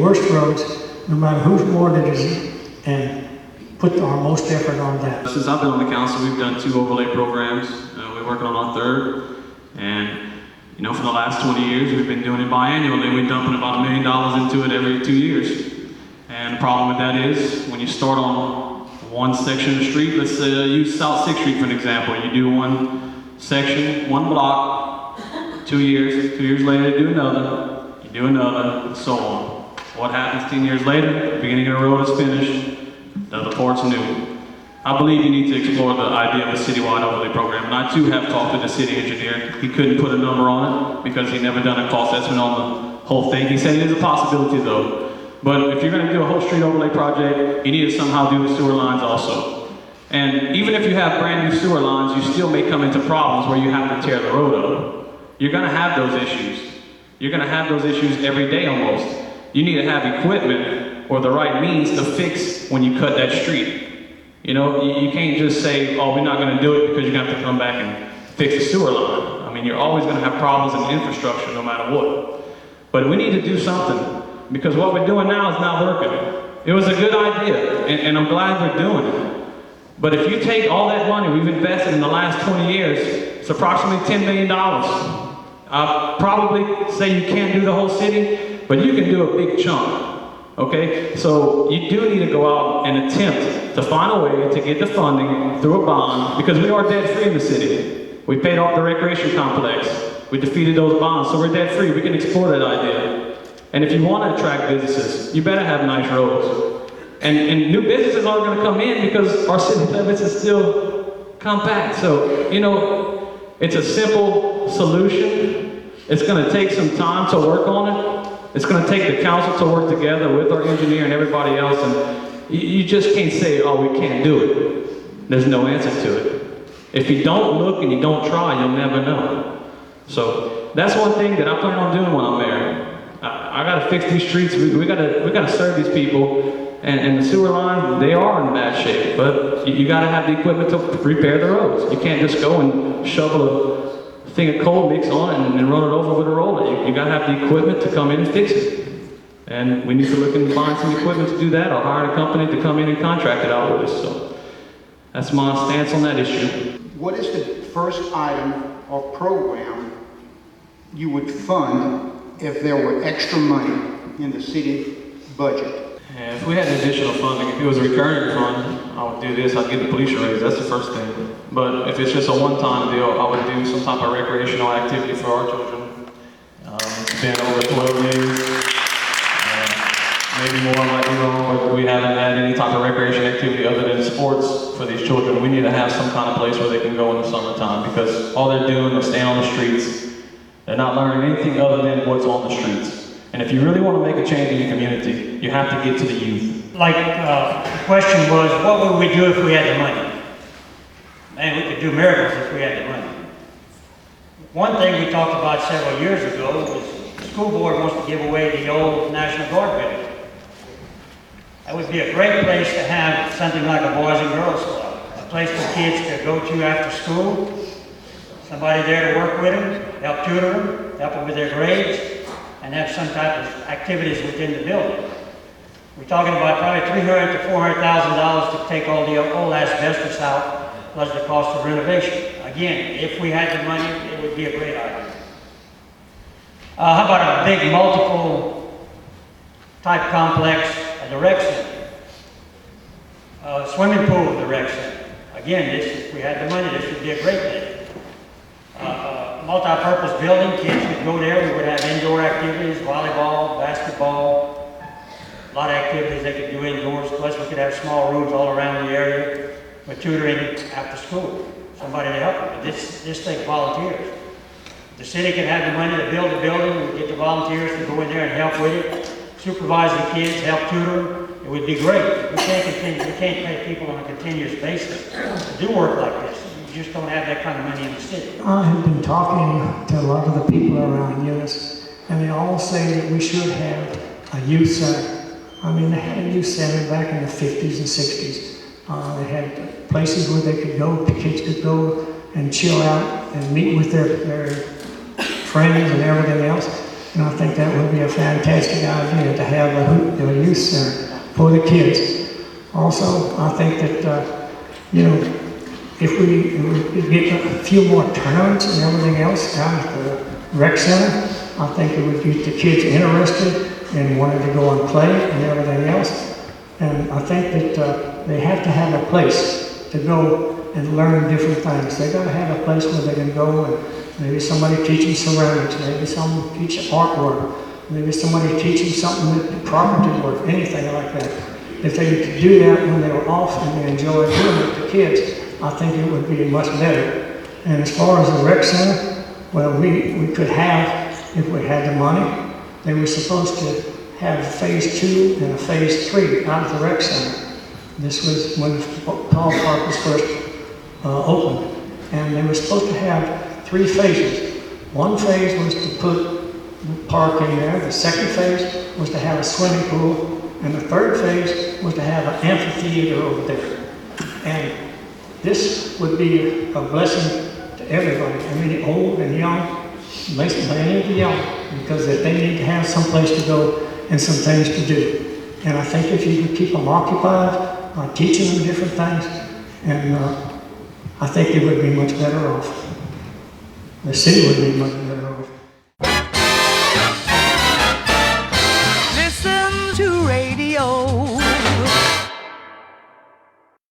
worst roads, no matter whose ward it is, and put our most effort on that. Since I've been on the council, we've done 2 overlay programs. We're working on our 3rd, and you know, for the last 20 years, we've been doing it biannually. We're dumping about $1 million into it every 2 years. And the problem with that is, when you start on one section of the street, let's use South 6th Street for an example. You do one section, one block, 2 years. 2 years later, you do another, and so on. What happens 10 years later? The beginning of the road is finished, the other part's new. I believe you need to explore the idea of a citywide overlay program. And I too have talked to the city engineer. He couldn't put a number on it because he never done a cost estimate on the whole thing. He said it is a possibility though. But if you're going to do a whole street overlay project, you need to somehow do the sewer lines also. And even if you have brand new sewer lines, you still may come into problems where you have to tear the road up. You're going to have those issues. You're going to have those issues every day almost. You need to have equipment or the right means to fix when you cut that street. You know, you can't just say, oh, we're not going to do it because you're going to have to come back and fix the sewer line. I mean, you're always going to have problems in infrastructure no matter what. But we need to do something because what we're doing now is not working. It was a good idea, and I'm glad we're doing it. But if you take all that money we've invested in the last 20 years, it's approximately $10 million. I'll probably say you can't do the whole city, but you can do a big chunk. Okay, so you do need to go out and attempt to find a way to get the funding through a bond, because we are debt free in the city. We paid off the recreation complex. We defeated those bonds, so we're debt free. We can explore that idea. And if you want to attract businesses, you better have nice roads. And new businesses aren't going to come in because our city limits is still compact. So, you know, it's a simple solution. It's going to take some time to work on it. It's going to take the council to work together with our engineer and everybody else, and you just can't say, oh, we can't do it. There's no answer to it. If you don't look and you don't try, you'll never know. So that's one thing that I plan on doing when I'm mayor. I got to fix these streets. We got to serve these people, and the sewer line, they are in bad shape, but you got to have the equipment to repair the roads. You can't just go and shovel a thing of cold mix on it and run it over with a roller. You got to have the equipment to come in and fix it. And we need to look and find some equipment to do that, or hire a company to come in and contract it out with us. So that's my stance on that issue. What is the first item or program you would fund if there were extra money in the city budget? And if we had additional funding, if it was a recurring fund, I would do this. I'd give the police a raise. That's the first thing. But if it's just a one-time deal, I would do some type of recreational activity for our children. It's been over 12 years. Maybe more, I might be wrong, but we haven't had any type of recreation activity other than sports for these children. We need to have some kind of place where they can go in the summertime, because all they're doing is staying on the streets. They're not learning anything other than what's on the streets. And if you really want to make a change in your community, you have to get to the youth. Like, the question was, what would we do if we had the money? Man, we could do miracles if we had the money. One thing we talked about several years ago was the school board wants to give away the old National Guard building. That would be a great place to have something like a Boys and Girls Club, a place for kids to go to after school, somebody there to work with them, help tutor them, help them with their grades, and have some type of activities within the building. We're talking about probably $300,000 to $400,000 to take all the old asbestos out, plus the cost of renovation. Again, if we had the money, it would be a great idea. How about a big multiple type complex at the rec center? Swimming pool at the rec center. Again, if we had the money, this would be a great thing. Multi-purpose building, kids could go there. We would have indoor activities, volleyball, basketball, a lot of activities they could do indoors. Plus we could have small rooms all around the area with tutoring after school. Somebody to help them. This takes volunteers. The city can have the money to build a building and get the volunteers to go in there and help with it, supervise the kids, help tutor them. It would be great. We can't pay people on a continuous basis to do work like this. You just don't have that kind of money in the city. I have been talking to a lot of the people around Eunice, and they all say that we should have a youth center. I mean, they had a youth center back in the 50s and 60s. They had places where they could go, the kids could go and chill out and meet with their friends and everything else. And I think that would be a fantastic idea to have a youth center for the kids. Also, I think that, if we get a few more tournaments and everything else out at the rec center, I think it would get the kids interested and wanted to go and play and everything else. And I think that they have to have a place to go and learn different things. They got to have a place where they can go and maybe somebody teaching ceramics, maybe someone teaching artwork, maybe somebody teaching something with property work, anything like that. If they could do that when they were off and they enjoy doing it to kids, I think it would be much better. And as far as the rec center, well, we could have, if we had the money, they were supposed to have phase 2 and a phase 3 out of the rec center. This was when Paul Park was first opened. And they were supposed to have 3 phases. One phase was to put the park in there. The second phase was to have a swimming pool. And the third phase was to have an amphitheater over there. And this would be a blessing to everybody. I mean, old and young, basically young, because they need to have some place to go and some things to do. And I think if you could keep them occupied by teaching them different things, and I think they would be much better off. The city would be much better.